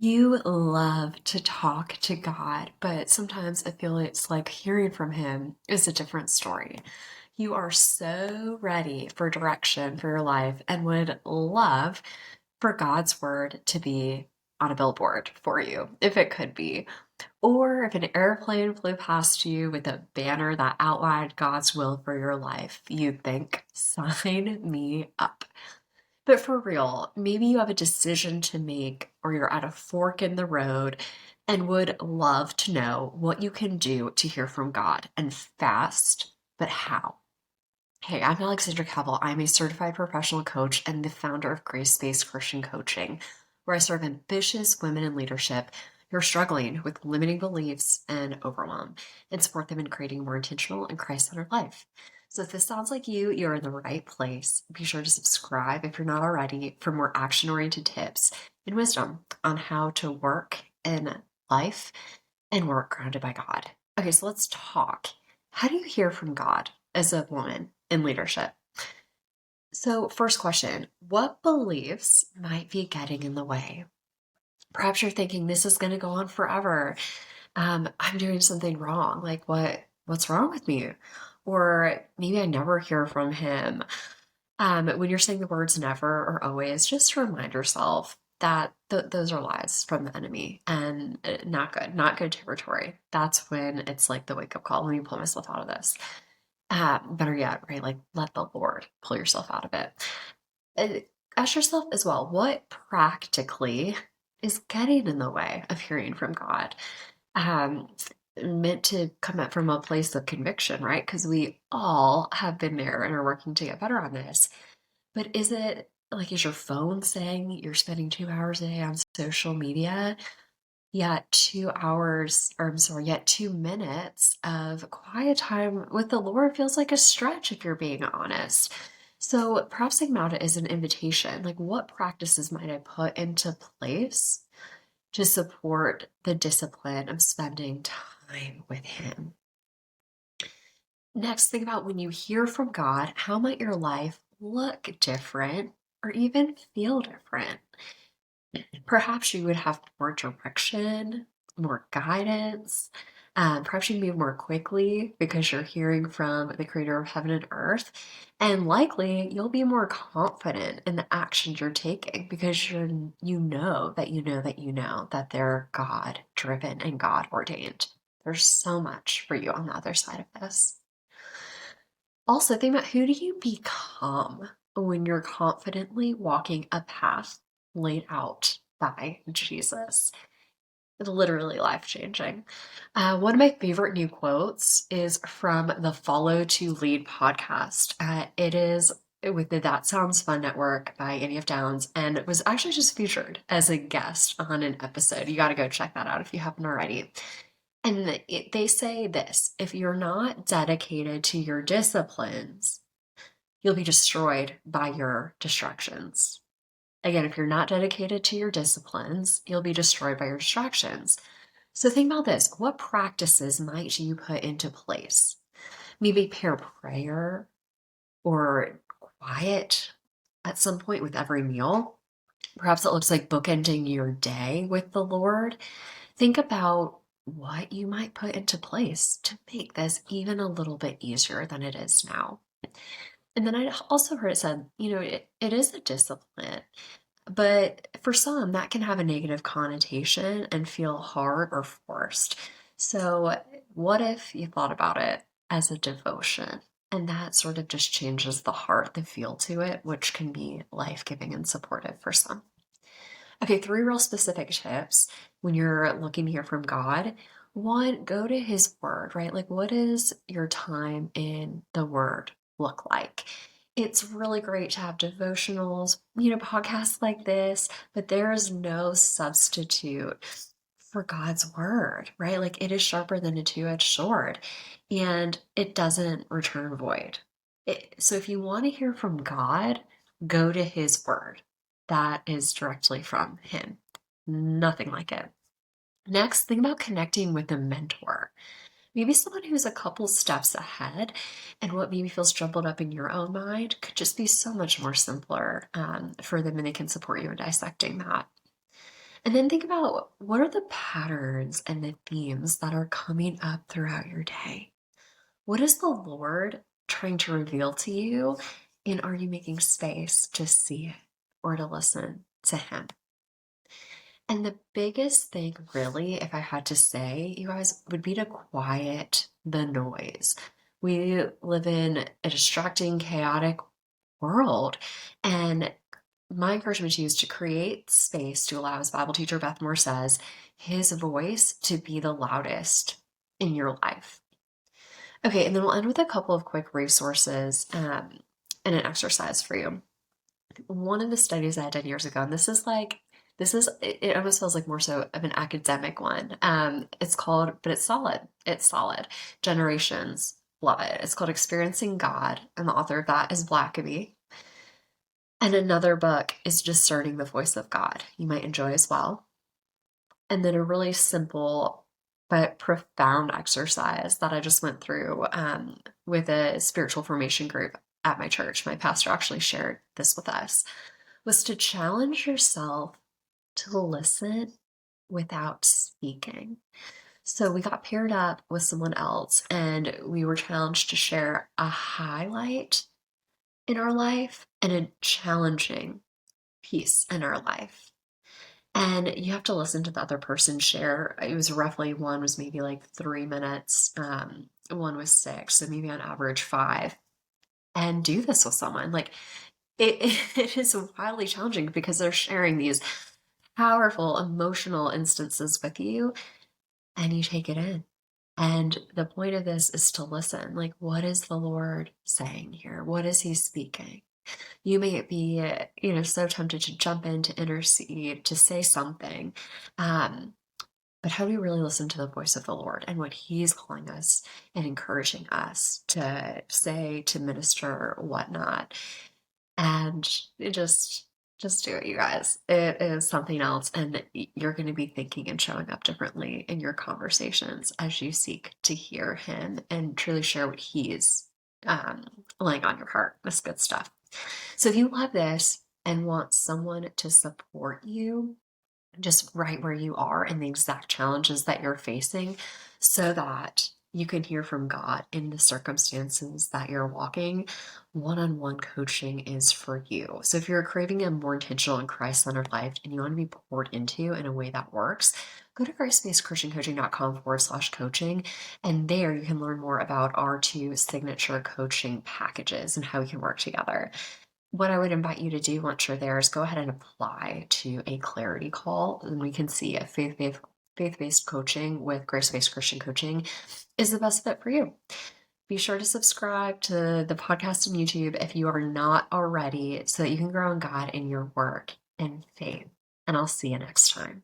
You love to talk to God, but sometimes I feel it's like hearing from Him is a different story. You are so ready for direction for your life and would love for God's word to be on a billboard for you, if it could be. Or if an airplane flew past you with a banner that outlined God's will for your life, you'd think, sign me up. But for real, maybe you have a decision to make or you're at a fork in the road and would love to know what you can do to hear from God and fast, but how? Hey, I'm Alexandra Cavill. I'm a certified professional coach and the founder of Grace-Based Christian Coaching, where I serve ambitious women in leadership who are struggling with limiting beliefs and overwhelm and support them in creating a more intentional and Christ-centered life. So if this sounds like you're in the right place. Be sure to subscribe if you're not already for more action-oriented tips and wisdom on how to work in life and work grounded by God. Okay, so let's talk. How do you hear from God as a woman in leadership? So, first question, what beliefs might be getting in the way? Perhaps you're thinking this is going to go on forever. I'm doing something wrong. Like what's wrong with me? Or maybe I never hear from him. When you're saying the words never or always, just remind yourself that those are lies from the enemy and not good territory. That's when it's like the wake up call. Let me pull myself out of this. Better yet, right? Like let the Lord pull yourself out of it. Uh, Ask yourself as well, what practically is getting in the way of hearing from God? Um, Meant to come up from a place of conviction, right? Because we all have been there and are working to get better on this. But is it like, is your phone saying you're spending 2 hours a day on social media? Yet 2 hours, or I'm sorry, yet 2 minutes of quiet time with the Lord feels like a stretch if you're being honest. So perhaps think about it as an invitation. Like, what practices might I put into place to support the discipline of spending time with Him? Next, think about when you hear from God, how might your life look different or even feel different? Perhaps you would have more direction, more guidance. Perhaps you move more quickly because you're hearing from the creator of heaven and earth. And likely you'll be more confident in the actions you're taking because you know that they're God driven and God ordained. There's so much for you on the other side of this. Also, think about who do you become when you're confidently walking a path laid out by Jesus? It's literally life changing. One of my favorite new quotes is from the Follow to Lead podcast. It is with the That Sounds Fun Network by Annie F. Downs, and it was actually just featured as a guest on an episode. You got to go check that out if you haven't already. And they say this, if you're not dedicated to your disciplines, you'll be destroyed by your distractions. Again, if you're not dedicated to your disciplines, you'll be destroyed by your distractions. So think about this. What practices might you put into place? Maybe pair prayer or quiet at some point with every meal. Perhaps it looks like bookending your day with the Lord. Think about what you might put into place to make this even a little bit easier than it is now. And then I also heard it said, it is a discipline, but for some, that can have a negative connotation and feel hard or forced. So, what if you thought about it as a devotion? And that sort of just changes the heart, the feel to it, which can be life giving and supportive for some. Okay, three real specific tips when you're looking to hear from God. One, go to His Word, right? Like, what does your time in the Word look like? It's really great to have devotionals, podcasts like this, but there is no substitute for God's Word, right? Like, it is sharper than a two-edged sword and it doesn't return void. So, if you want to hear from God, go to His Word that is directly from Him. Nothing like it. Next, think about connecting with a mentor. Maybe someone who's a couple steps ahead, and what maybe feels jumbled up in your own mind could just be so much more simpler for them, and they can support you in dissecting that. And then think about what are the patterns and the themes that are coming up throughout your day? What is the Lord trying to reveal to you? And are you making space to see it or to listen to Him? And the biggest thing, really, if I had to say, you guys, would be to quiet the noise. We live in a distracting, chaotic world. And my encouragement to you is to create space to allow, as Bible teacher Beth Moore says, His voice to be the loudest in your life. Okay, and then we'll end with a couple of quick resources and an exercise for you. One of the studies I did years ago, and it almost feels like more so of an academic one. It's called, but it's solid. It's solid. Generations. Love it. It's called Experiencing God, and the author of that is Blackaby. And another book is Discerning the Voice of God. You might enjoy as well. And then a really simple but profound exercise that I just went through with a spiritual formation group at my church. My pastor actually shared this with us, was to challenge yourself to listen without speaking. So we got paired up with someone else and we were challenged to share a highlight in our life and a challenging piece in our life. And you have to listen to the other person share. It was roughly, one was maybe like 3 minutes, one was 6, so maybe on average 5. And do this with someone. Like it is wildly challenging because they're sharing these powerful emotional instances with you and you take it in. And the point of this is to listen. Like, what is the Lord saying here? What is He speaking? You may be, so tempted to jump in, to intercede, to say something. But how do we really listen to the voice of the Lord and what He's calling us and encouraging us to say, to minister, whatnot? And it just do it, you guys. It is something else, and you're going to be thinking and showing up differently in your conversations as you seek to hear Him and truly share what He's laying on your heart. That's good stuff. So if you love this and want someone to support you just right where you are and the exact challenges that you're facing so that you can hear from God in the circumstances that you're walking, one-on-one coaching is for you. So if you're craving a more intentional and Christ-centered life and you want to be poured into in a way that works, go to gracebasedchristiancoaching.com/coaching. And there you can learn more about our 2 signature coaching packages and how we can work together. What I would invite you to do once you're there is go ahead and apply to a clarity call, and we can see if faith-based coaching with grace-based Christian coaching is the best fit for you. Be sure to subscribe to the podcast on YouTube if you are not already, so that you can grow in God in your work and faith. And I'll see you next time.